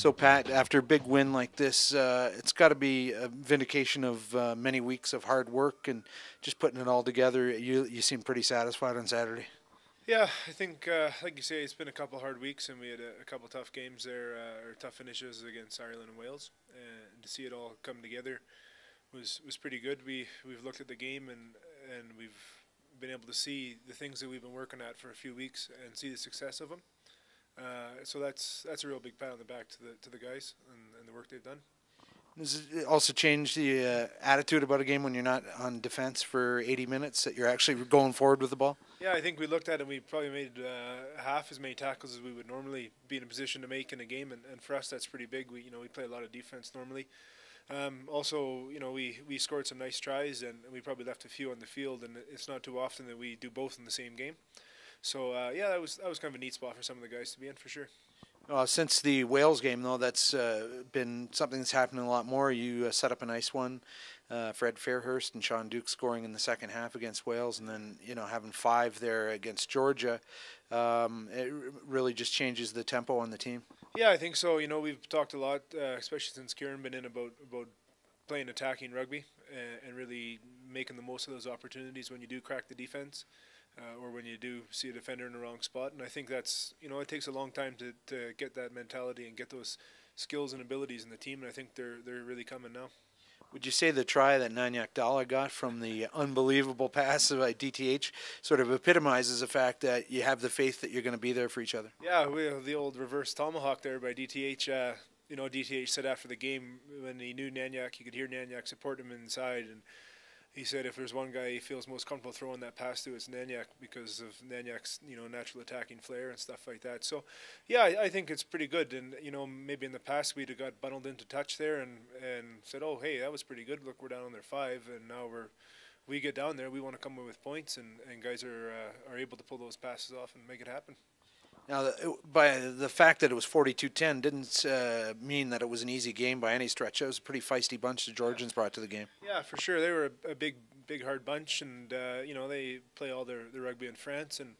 So, Pat, after a big win like this, it's got to be a vindication of many weeks of hard work and just putting it all together. You seem pretty satisfied on Saturday. Yeah, I think, like you say, it's been a couple hard weeks, and we had a couple tough games there, or tough finishes against Ireland and Wales, and to see it all come together was pretty good. We've looked at the game and we've been able to see the things that we've been working at for a few weeks and see the success of them. So that's a real big pat on the back to the guys and the work they've done. Does it also change the attitude about a game when you're not on defense for 80 minutes, that you're actually going forward with the ball? Yeah, I think we looked at it and we probably made half as many tackles as we would normally be in a position to make in a game, and for us that's pretty big. We play a lot of defense normally. Also, we scored some nice tries, and we probably left a few on the field, and it's not too often that we do both in the same game. So yeah, that was kind of a neat spot for some of the guys to be in for sure. Since the Wales game, though, that's been something that's happening a lot more. You set up a nice one, Fred Fairhurst and Sean Duke scoring in the second half against Wales, and then having 5 there against Georgia. It really just changes the tempo on the team. Yeah, I think so. We've talked a lot, especially since Kieran been in, about playing attacking rugby and really making the most of those opportunities when you do crack the defense. Or when you do see a defender in the wrong spot. And I think that's, it takes a long time to get that mentality and get those skills and abilities in the team, and I think they're really coming now. Would you say the try that Nanyak Dalla got from the unbelievable pass by DTH sort of epitomizes the fact that you have the faith that you're going to be there for each other? Yeah, we have the old reverse tomahawk there by DTH. DTH said after the game when he knew Nanyak, he could hear Nanyak support him inside, and he said if there's one guy he feels most comfortable throwing that pass to, it's Nanyak, because of Nanyak's natural attacking flair and stuff like that. So yeah, I think it's pretty good. And maybe in the past we'd have got bundled into touch there and said, oh hey, that was pretty good. Look, we're down on their 5, and now we get down there. We want to come away with points, and guys are able to pull those passes off and make it happen. Now, by the fact that it was 42-10 didn't mean that it was an easy game by any stretch. It was a pretty feisty bunch the Georgians brought to the game. Yeah, for sure. They were a big, hard bunch, and they play all their rugby in France, and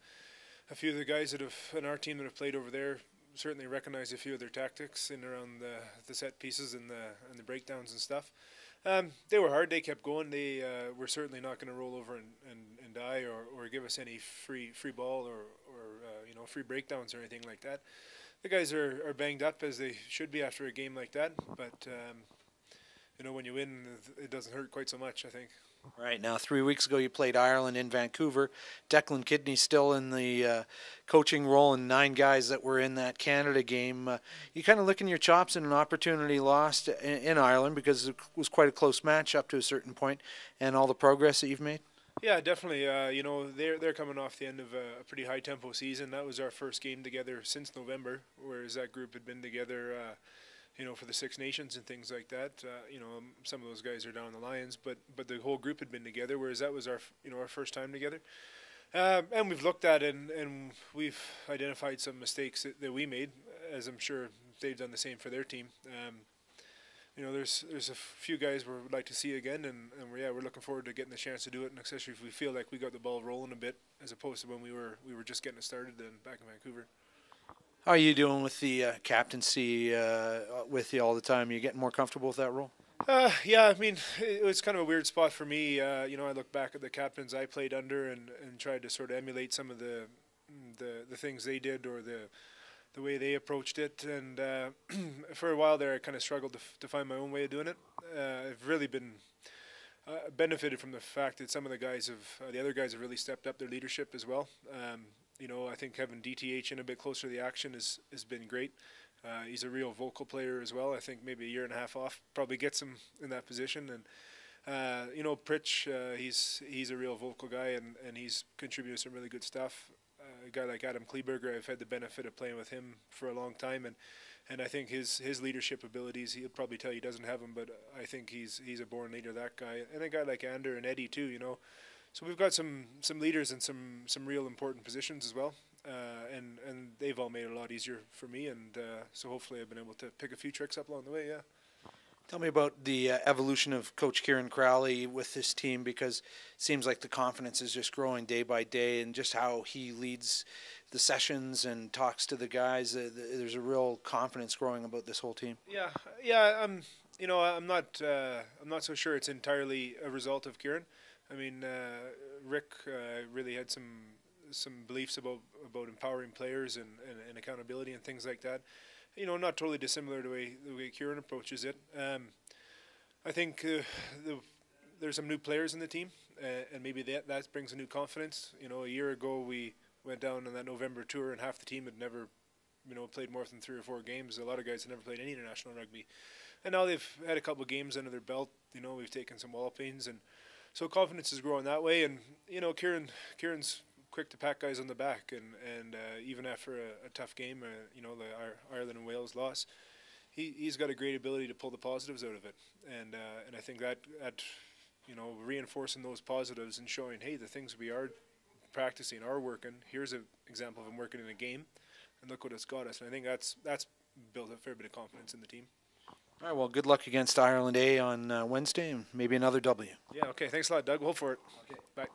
a few of the guys that have in our team that have played over there certainly recognize a few of their tactics in around the set pieces and the breakdowns and stuff. They were hard. They kept going. They were certainly not going to roll over and die or give us any free ball or free breakdowns or anything like that. The guys are banged up, as they should be after a game like that. But when you win, it doesn't hurt quite so much, I think. Right. Now, 3 weeks ago, you played Ireland in Vancouver. Declan Kidney still in the coaching role, and 9 guys that were in that Canada game. You kind of licking your chops in an opportunity lost in Ireland, because it was quite a close match up to a certain point, and all the progress that you've made? Yeah, definitely. They're coming off the end of a pretty high tempo season. That was our first game together since November, whereas that group had been together for the Six Nations and things like that. Some of those guys are down in the Lions, but the whole group had been together, whereas that was our first time together. And we've looked at it and we've identified some mistakes that we made, as I'm sure they've done the same for their team. There's a few guys we would like to see again, and we're looking forward to getting the chance to do it, and especially if we feel like we got the ball rolling a bit, as opposed to when we were just getting it started back in Vancouver. How are you doing with the captaincy with you all the time? Are you getting more comfortable with that role? Yeah, I mean, it was kind of a weird spot for me. I look back at the captains I played under and tried to sort of emulate some of the things they did, or the way they approached it. And for a while there, I kind of struggled to find my own way of doing it. I've really been benefited from the fact that some of the other guys have really stepped up their leadership as well. I think having DTH in a bit closer to the action has been great. He's a real vocal player as well. I think maybe a year and a half off probably gets him in that position. And Pritch, he's a real vocal guy, and he's contributed some really good stuff. A guy like Adam Kleberger, I've had the benefit of playing with him for a long time, and I think his leadership abilities, he'll probably tell you he doesn't have them, but I think he's a born leader, that guy. And a guy like Ander and Eddie too, So we've got some leaders in some real important positions as well, and they've all made it a lot easier for me, and so hopefully I've been able to pick a few tricks up along the way. Yeah. Tell me about the evolution of Coach Kieran Crowley with this team, because it seems like the confidence is just growing day by day, and just how he leads the sessions and talks to the guys, there's a real confidence growing about this whole team. Yeah. I'm not so sure it's entirely a result of Kieran. I mean, Rick really had some beliefs about empowering players and accountability and things like that. Not totally dissimilar to the way Kieran approaches it. I think there's some new players in the team, and maybe that brings a new confidence. A year ago we went down on that November tour, and half the team had never, played more than 3 or 4 games. A lot of guys had never played any international rugby, and now they've had a couple of games under their belt. We've taken some wallopings, and so confidence is growing that way. And Kieran's quick to pat guys on the back, and even after a tough game, the Ireland and Wales loss, he's got a great ability to pull the positives out of it, and I think that reinforcing those positives and showing, hey, the things we are practicing are working. Here's an example of them working in a game, and look what it's got us. And I think that's built a fair bit of confidence in the team. All right, well, good luck against Ireland A on Wednesday, and maybe another W. Yeah, okay. Thanks a lot, Doug. We'll hope for it. Okay. Bye.